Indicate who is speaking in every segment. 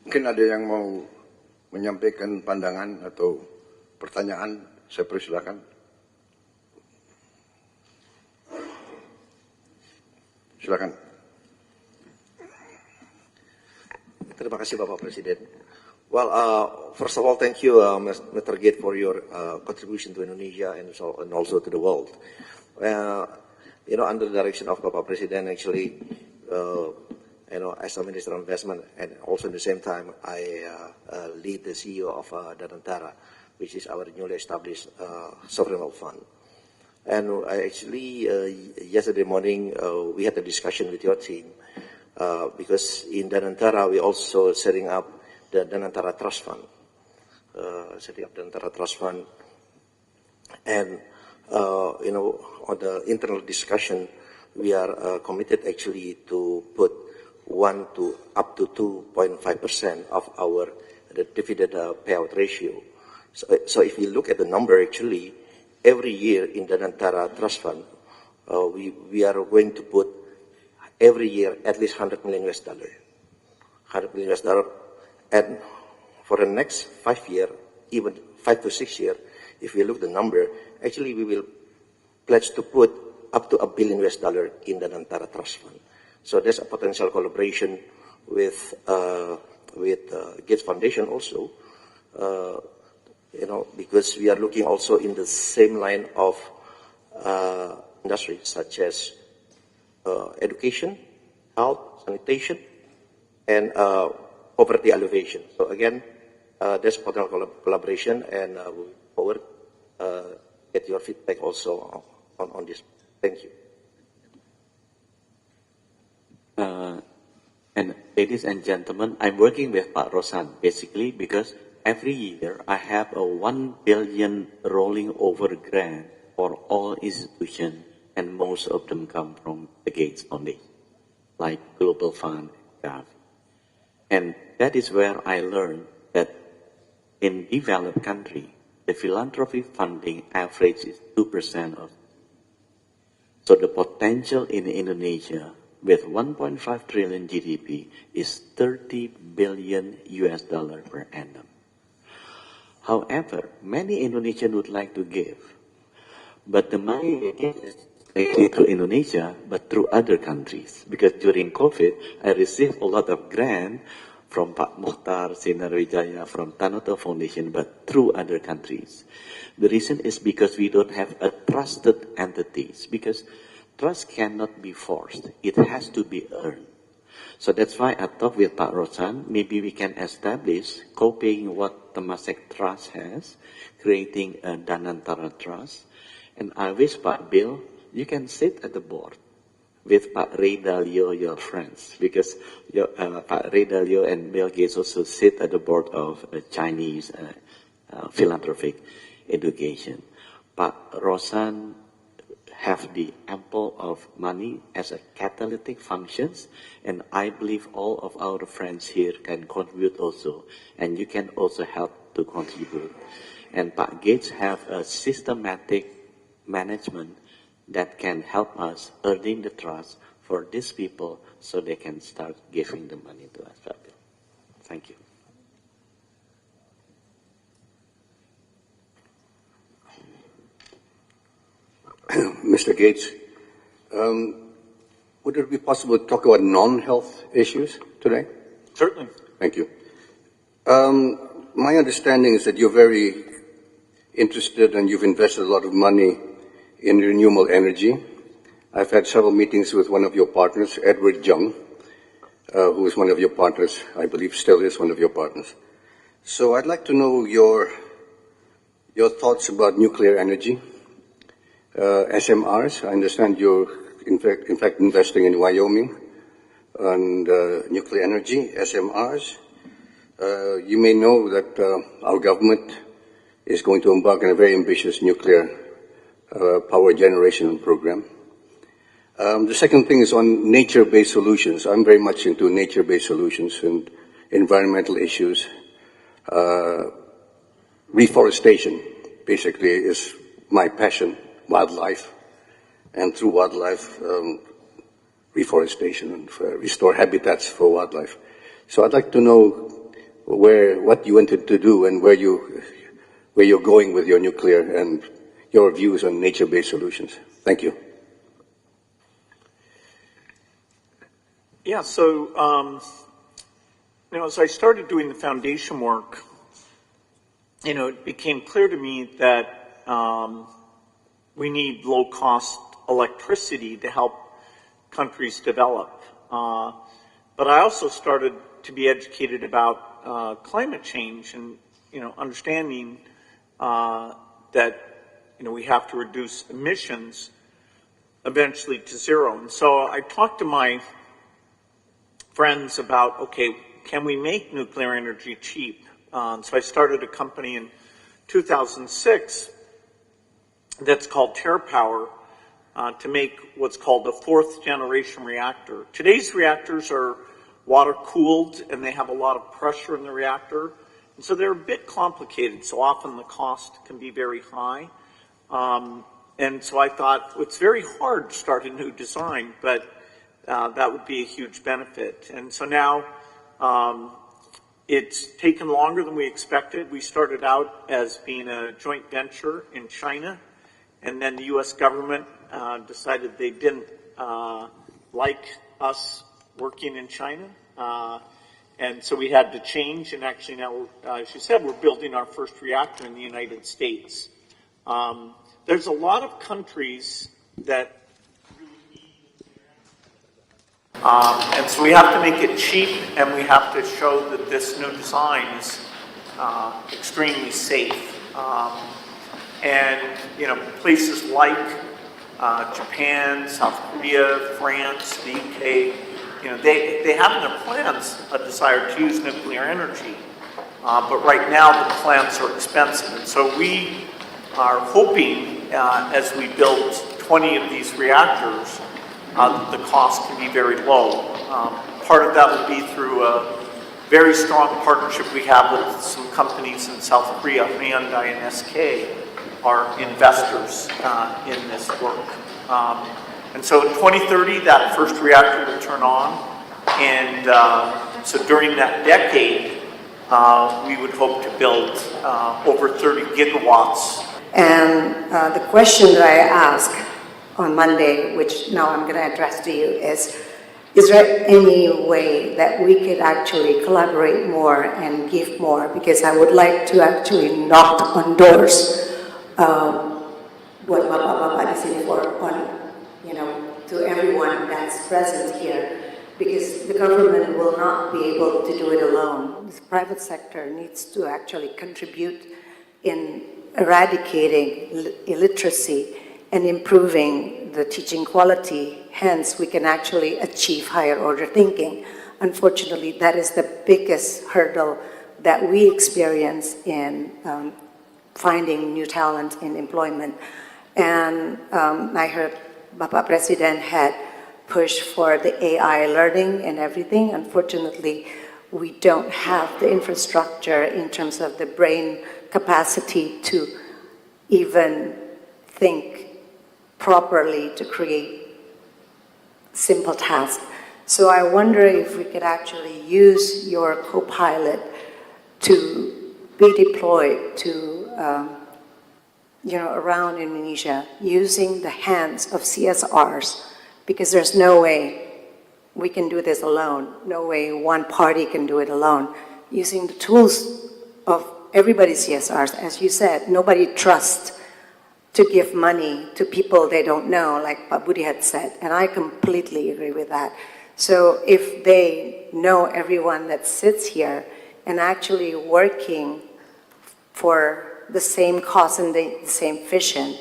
Speaker 1: Mungkin ada yang mau menyampaikan pandangan atau pertanyaan, saya persilakan. Silakan.
Speaker 2: Terima kasih Bapak Presiden. Well, first of all, thank you, Mr. Gate, for your contribution to Indonesia and also to the world. Under the direction of Bapak Presiden, actually, as a Minister of Investment, and also at the same time, I lead the CEO of Danantara, which is our newly established sovereign wealth fund. And actually, yesterday morning, we had a discussion with your team, because in Danantara, we also setting up the Danantara Trust Fund, and on the internal discussion, we are committed actually to put 1 to up to 2.5% of our dividend payout ratio. So if you look at the number, actually, every year in the Danantara Trust Fund, we are going to put every year at least $100 million. And for the next 5 years, even 5 to 6 years, if we look at the number, actually we will pledge to put up to $1 billion in the Danantara Trust Fund. So there's a potential collaboration with Gates Foundation also, because we are looking also in the same line of industries such as education, health, sanitation, and poverty alleviation. So again, there's potential collaboration, and we look forward get your feedback also on this. Thank you.
Speaker 3: And ladies and gentlemen, I'm working with Pak Rosan basically because every year I have a 1 billion rolling over grant for all institutions, and most of them come from the Gates Foundation, like Global Fund, and that is where I learned that in developed country, the philanthropy funding average is 2% of. So the potential in Indonesia with 1.5 trillion GDP is $30 billion per annum. However, many Indonesians would like to give, but the money is not to Indonesia, but through other countries. Because during COVID, I received a lot of grant from Pak Mokhtar, Sinarwijaya, from Tanoto Foundation, but through other countries. The reason is because we don't have a trusted entities, because trust cannot be forced. It has to be earned. So that's why I talked with Pak Rosan, maybe we can establish, copying what Temasek Trust has, creating a Danantara Trust. And I wish, Pak Bill, you can sit at the board with Pak Ray Dalio, your friends, because Pak Ray Dalio and Bill Gates also sit at the board of Chinese philanthropic education. Pak Rosan have the ample of money as a catalytic functions, and I believe all of our friends here can contribute also, and you can also help to contribute. And Pak Gates have a systematic management that can help us earning the trust for these people so they can start giving the money to us. Thank you.
Speaker 1: Mr. Gates, would it be possible to talk about non-health issues today?
Speaker 4: Certainly.
Speaker 1: Thank you. My understanding is that you're very interested and you've invested a lot of money in renewable energy. I've had several meetings with one of your partners, Edward Jung, who is one of your partners, I believe still is one of your partners. So I'd like to know your thoughts about nuclear energy. SMRs, I understand you're in fact investing in Wyoming and nuclear energy, SMRs. You may know that our government is going to embark on a very ambitious nuclear power generation program. The second thing is on nature-based solutions. I'm very much into nature-based solutions and environmental issues. Reforestation, basically, is my passion. Wildlife, and through wildlife, reforestation and restore habitats for wildlife. So I'd like to know what you wanted to do and where you're going with your nuclear and your views on nature-based solutions. Thank you.
Speaker 4: Yeah, so, as I started doing the foundation work, it became clear to me that we need low-cost electricity to help countries develop. But I also started to be educated about climate change and, understanding that, we have to reduce emissions eventually to zero. And so I talked to my friends about, okay, can we make nuclear energy cheap? So I started a company in 2006 that's called TerraPower to make what's called a fourth generation reactor. Today's reactors are water cooled and they have a lot of pressure in the reactor. And so they're a bit complicated. So often the cost can be very high. And so I thought it's very hard to start a new design, but that would be a huge benefit. And so now it's taken longer than we expected. We started out as being a joint venture in China, and then the U.S. government decided they didn't like us working in China. And so we had to change, and actually now, as you said, we're building our first reactor in the United States. There's a lot of countries that and so we have to make it cheap, and we have to show that this new design is extremely safe. And, places like Japan, South Korea, France, the UK, they have in their plans a desire to use nuclear energy. But right now the plants are expensive. And so we are hoping, as we build 20 of these reactors, the cost can be very low. Part of that will be through a very strong partnership we have with some companies in South Korea. Hyundai and SK are investors in this work. And so in 2030, that first reactor will turn on. And so during that decade, we would hope to build over 30 gigawatts.
Speaker 5: And the question that I asked on Monday, which now I'm going to address to you, is there any way that we could actually collaborate more and give more? Because I would like to actually knock on doors. Buat bapak-bapak di sini to everyone that's present here, because the government will not be able to do it alone. The private sector needs to actually contribute in eradicating illiteracy and improving the teaching quality. Hence, we can actually achieve higher order thinking. Unfortunately, that is the biggest hurdle that we experience in finding new talent in employment. And I heard Bapak Presiden had pushed for the AI learning and everything. Unfortunately, we don't have the infrastructure in terms of the brain capacity to even think properly to create simple tasks. So I wonder if we could actually use your co-pilot to be deployed to around Indonesia using the hands of CSRs, because there's no way we can do this alone. No way one party can do it alone. Using the tools of everybody's CSRs, as you said, nobody trusts to give money to people they don't know, like Pak Budi had said, and I completely agree with that. So if they know everyone that sits here and actually working for the same cause and the same vision,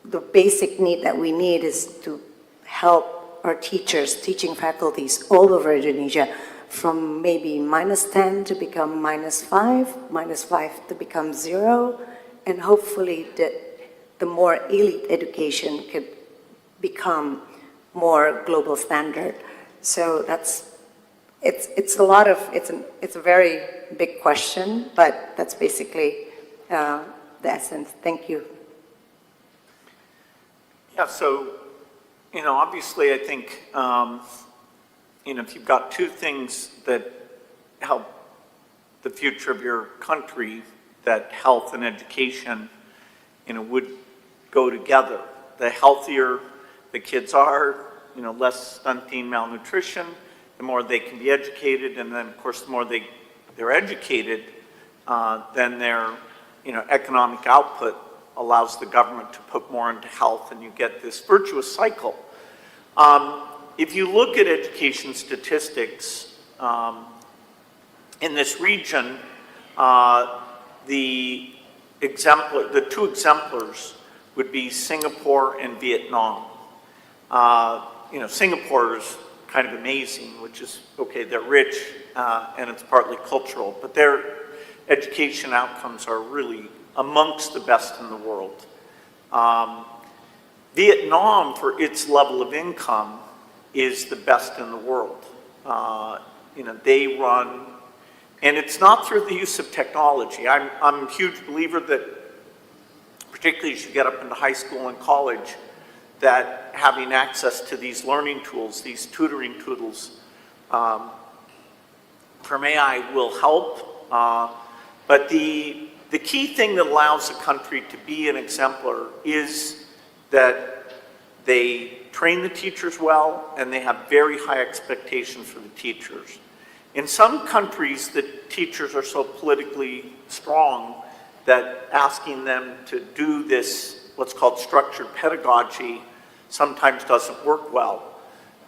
Speaker 5: the basic need that we need is to help our teachers, teaching faculties all over Indonesia, from maybe -10 to become -5, -5 to become 0, and hopefully the more elite education could become more global standard. So it's a very big question, but that's basically the essence. Thank you.
Speaker 4: Yeah, so, obviously I think, if you've got two things that help the future of your country, that health and education, would go together. The healthier the kids are, less stunting, malnutrition, the more they can be educated, and then of course the more they're educated, then their economic output allows the government to put more into health, and you get this virtuous cycle. If you look at education statistics in this region, the two exemplars would be Singapore and Vietnam. Singapore is kind of amazing, which is, okay, they're rich and it's partly cultural, but their education outcomes are really amongst the best in the world. Vietnam, for its level of income, is the best in the world. They run, and it's not through the use of technology. I'm a huge believer that, particularly as you get up into high school and college, that having access to these learning tools, these tutoring tools from AI will help. But the key thing that allows a country to be an exemplar is that they train the teachers well and they have very high expectations for the teachers. In some countries, the teachers are so politically strong that asking them to do this, what's called structured pedagogy, sometimes doesn't work well.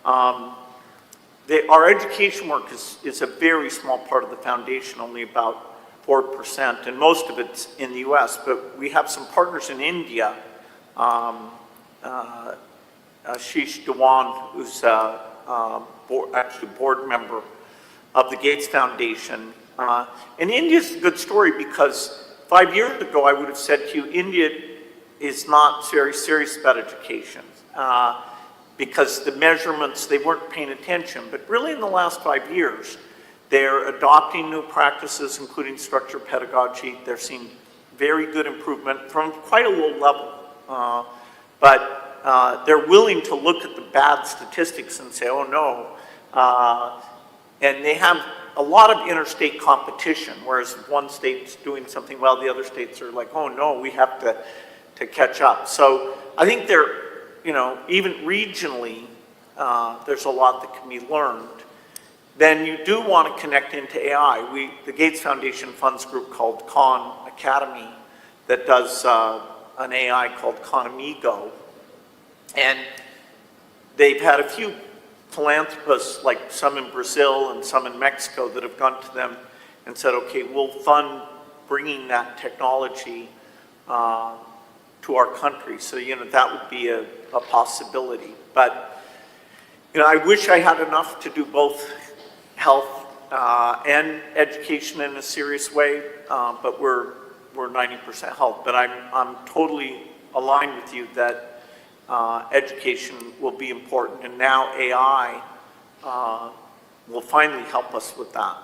Speaker 4: Our education work is a very small part of the foundation, only about 4%, and most of it's in the US, but we have some partners in India. Ashish Dewan, who's actually a board member of the Gates Foundation. And India's a good story because 5 years ago I would have said to you, India is not very serious about education because the measurements, they weren't paying attention. But really in the last 5 years, they're adopting new practices, including structured pedagogy. They're seeing very good improvement from quite a low level. But they're willing to look at the bad statistics and say, oh no. And they have a lot of interstate competition, whereas one state's doing something well, the other states are like, oh no, we have to catch up. So I think they're, even regionally, there's a lot that can be learned. Then you do want to connect into AI. The Gates Foundation funds a group called Khan Academy that does an AI called Khan Amigo. And they've had a few philanthropists, like some in Brazil and some in Mexico, that have gone to them and said, okay, we'll fund bringing that technology to our country. So, that would be a possibility. But, I wish I had enough to do both health and education in a serious way, but we're 90% health. But I'm totally aligned with you that education will be important, and now AI will finally help us with that.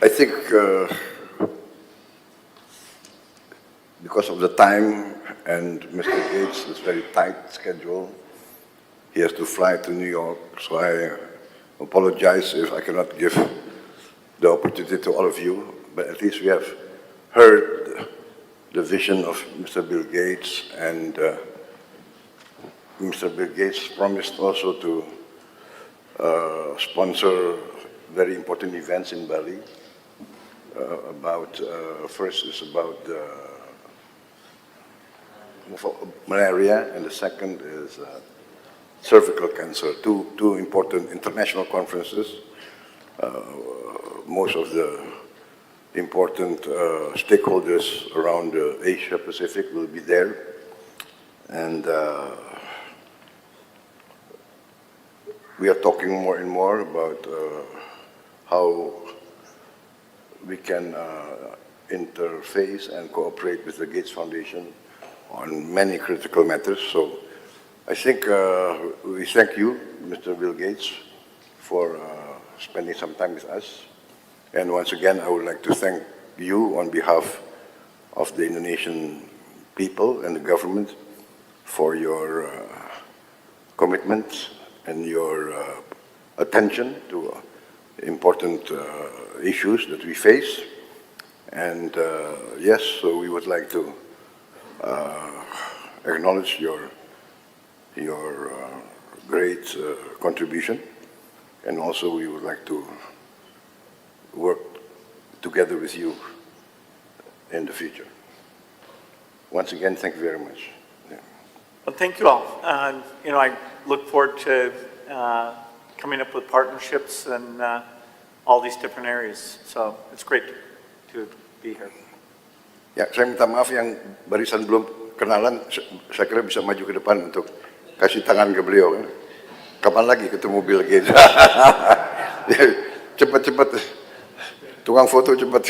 Speaker 1: I think because of the time and Mr. Gates' very tight schedule, he has to fly to New York, so I apologize if I cannot give the opportunity to all of you, but at least we have heard the vision of Mr. Bill Gates, and Mr. Bill Gates promised also to sponsor very important events in Bali. First is about malaria, and the second is cervical cancer. Two important international conferences. Most of the important stakeholders around Asia Pacific will be there, and we are talking more and more about how we can interface and cooperate with the Gates Foundation on many critical matters. So I think we thank you, Mr. Bill Gates, for spending some time with us. And once again, I would like to thank you on behalf of the Indonesian people and the government for your commitment
Speaker 6: and your attention to important issues that we face. And yes, so we would like to acknowledge your great contribution, and also we would like to work together with you in the future. Once again, thank you very much. Yeah.
Speaker 4: Well, thank you all. I look forward to coming up with partnerships in all these different areas. So it's great to be here.
Speaker 6: Ya, saya minta maaf yang barisan belum kenalan, saya kira bisa maju ke depan untuk kasih tangan ke beliau. Kapan lagi ketemu Bill Gates? Cepat-cepat, tukang foto cepat.